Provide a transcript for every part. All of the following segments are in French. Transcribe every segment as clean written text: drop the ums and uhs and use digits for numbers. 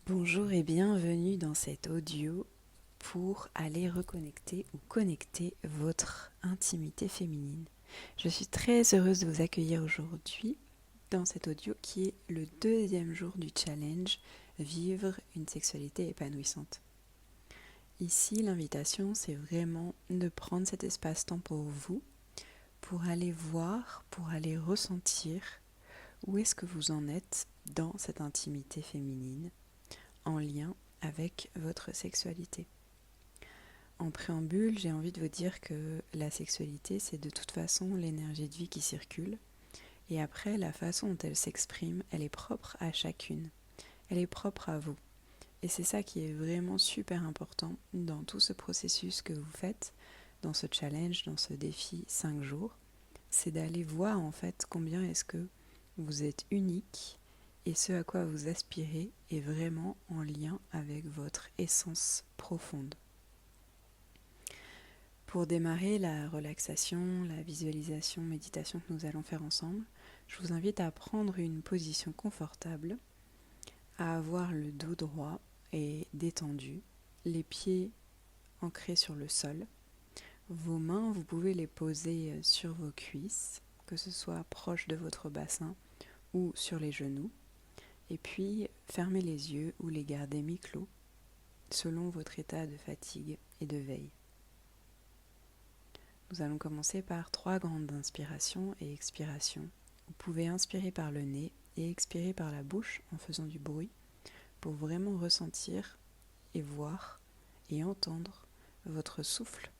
Bonjour et bienvenue dans cet audio pour aller reconnecter ou connecter votre intimité féminine. Je suis très heureuse de vous accueillir aujourd'hui dans cet audio qui est le deuxième jour du challenge Vivre une sexualité épanouissante. Ici, l'invitation, c'est vraiment de prendre cet espace-temps pour vous, pour aller voir, pour aller ressentir où est-ce que vous en êtes dans cette intimité féminine en lien avec votre sexualité. En préambule, j'ai envie de vous dire que la sexualité, c'est de toute façon l'énergie de vie qui circule. Et après, la façon dont elle s'exprime, elle est propre à chacune. Elle est propre à vous. Et c'est ça qui est vraiment super important dans tout ce processus que vous faites, dans ce challenge, dans ce défi 5 jours. C'est d'aller voir en fait combien est-ce que vous êtes unique et ce à quoi vous aspirez est vraiment en lien avec votre essence profonde. Pour démarrer la relaxation, la visualisation, méditation que nous allons faire ensemble, je vous invite à prendre une position confortable, à avoir le dos droit et détendu, les pieds ancrés sur le sol. Vos mains, vous pouvez les poser sur vos cuisses, que ce soit proche de votre bassin ou sur les genoux. Et puis, fermez les yeux ou les gardez mi-clos, selon votre état de fatigue et de veille. Nous allons commencer par 3 grandes inspirations et expirations. Vous pouvez inspirer par le nez et expirer par la bouche en faisant du bruit pour vraiment ressentir et voir et entendre votre souffle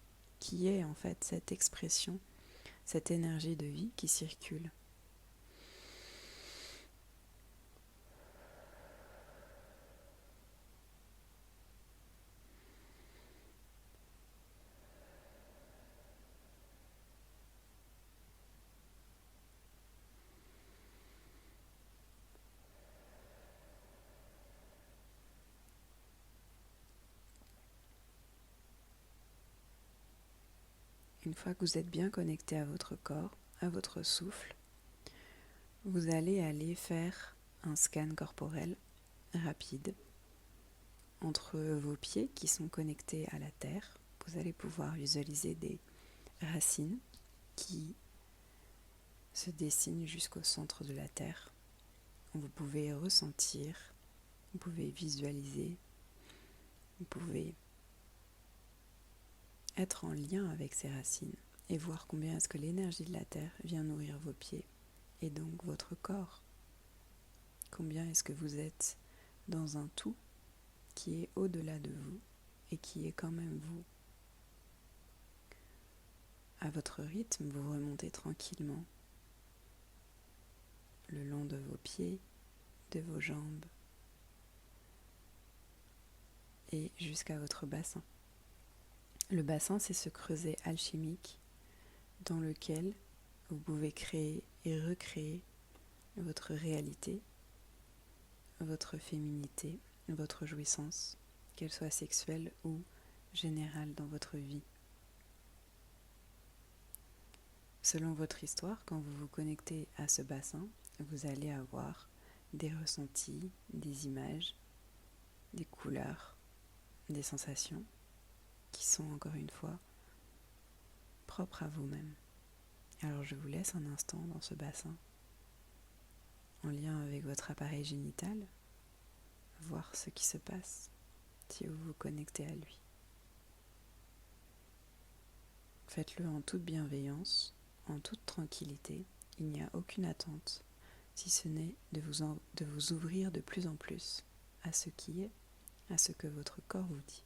qui est en fait cette expression, cette énergie de vie qui circule. Une fois que vous êtes bien connecté à votre corps, à votre souffle, vous allez aller faire un scan corporel rapide entre vos pieds qui sont connectés à la terre. Vous allez pouvoir visualiser des racines qui se dessinent jusqu'au centre de la terre. Vous pouvez ressentir, vous pouvez visualiser, vous pouvez être en lien avec ces racines et voir combien est-ce que l'énergie de la terre vient nourrir vos pieds et donc votre corps. Combien est-ce que vous êtes dans un tout qui est au-delà de vous et qui est quand même vous. À votre rythme, vous remontez tranquillement le long de vos pieds, de vos jambes et jusqu'à votre bassin. Le bassin, c'est ce creuset alchimique dans lequel vous pouvez créer et recréer votre réalité, votre féminité, votre jouissance, qu'elle soit sexuelle ou générale dans votre vie. Selon votre histoire, quand vous vous connectez à ce bassin, vous allez avoir des ressentis, des images, des couleurs, des sensations qui sont encore une fois propres à vous-même. Alors je vous laisse un instant dans ce bassin, en lien avec votre appareil génital, voir ce qui se passe si vous vous connectez à lui. Faites-le en toute bienveillance, en toute tranquillité, il n'y a aucune attente, si ce n'est de vous ouvrir de plus en plus à ce qui est, à ce que votre corps vous dit.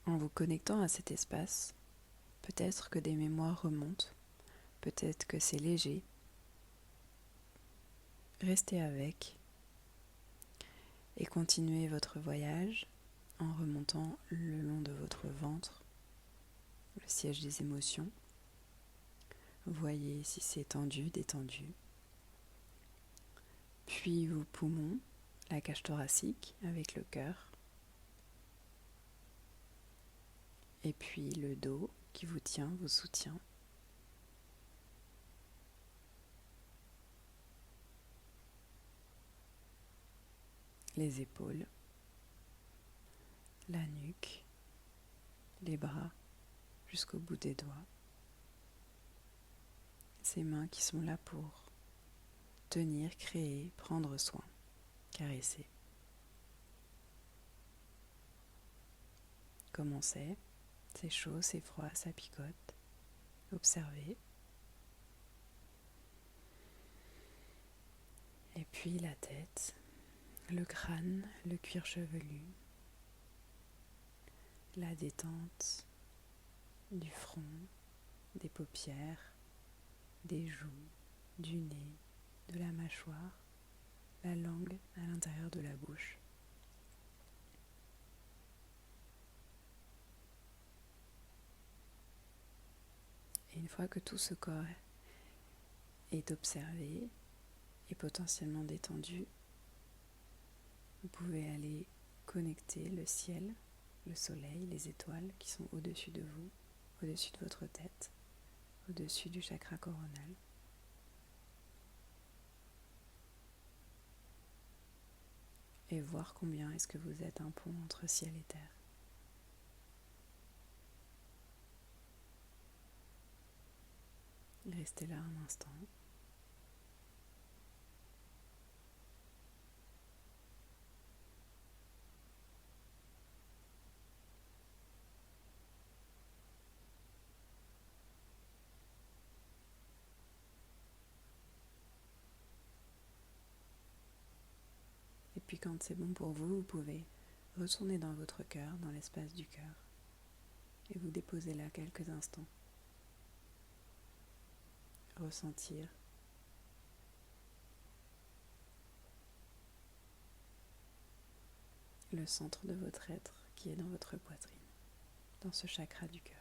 En vous connectant à cet espace, peut-être que des mémoires remontent, peut-être que c'est léger. Restez avec et continuez votre voyage en remontant le long de votre ventre, le siège des émotions. Voyez si c'est tendu, détendu. Puis vos poumons, la cage thoracique avec le cœur. Et puis le dos qui vous tient, vous soutient. Les épaules, la nuque, les bras jusqu'au bout des doigts. Ces mains qui sont là pour tenir, créer, prendre soin, caresser. Comment c'est chaud, c'est froid, ça picote. Observez. Et puis la tête, le crâne, le cuir chevelu, la détente du front, des paupières, des joues, du nez, de la mâchoire, la langue à l'intérieur de la bouche. Et une fois que tout ce corps est observé et potentiellement détendu, vous pouvez aller connecter le ciel, le soleil, les étoiles qui sont au-dessus de vous, au-dessus de votre tête, au-dessus du chakra coronal. Et voir combien est-ce que vous êtes un pont entre ciel et terre. Restez là un instant. Et puis quand c'est bon pour vous, vous pouvez retourner dans votre cœur, dans l'espace du cœur, et vous déposer là quelques instants. Ressentir le centre de votre être qui est dans votre poitrine, dans ce chakra du cœur.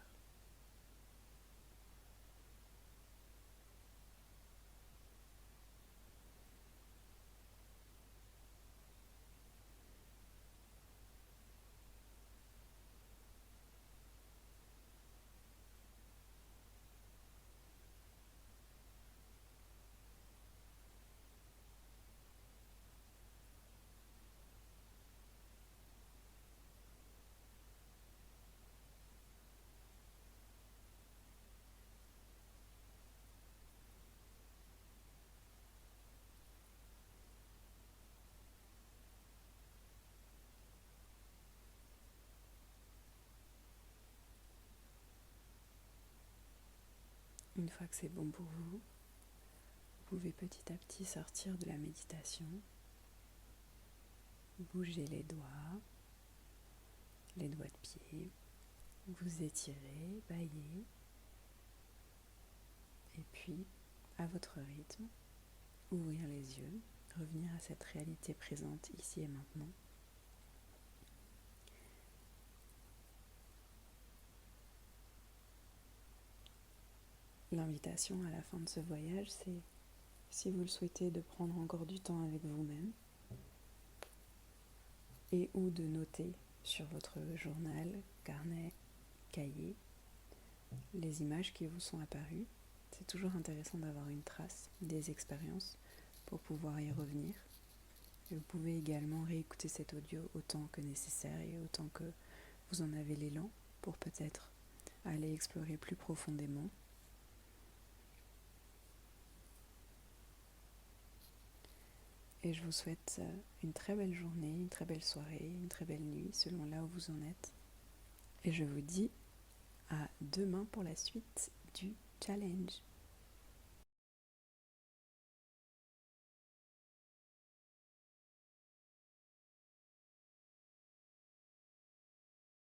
Une fois que c'est bon pour vous, vous pouvez petit à petit sortir de la méditation, bouger les doigts de pied, vous étirez, bailler, et puis, à votre rythme, ouvrir les yeux, revenir à cette réalité présente ici et maintenant. L'invitation à la fin de ce voyage, c'est, si vous le souhaitez, de prendre encore du temps avec vous-même et ou de noter sur votre journal, carnet, cahier, les images qui vous sont apparues. C'est toujours intéressant d'avoir une trace des expériences pour pouvoir y revenir. Et vous pouvez également réécouter cet audio autant que nécessaire et autant que vous en avez l'élan pour peut-être aller explorer plus profondément. Et je vous souhaite une très belle journée, une très belle soirée, une très belle nuit selon là où vous en êtes. Et je vous dis à demain pour la suite du challenge.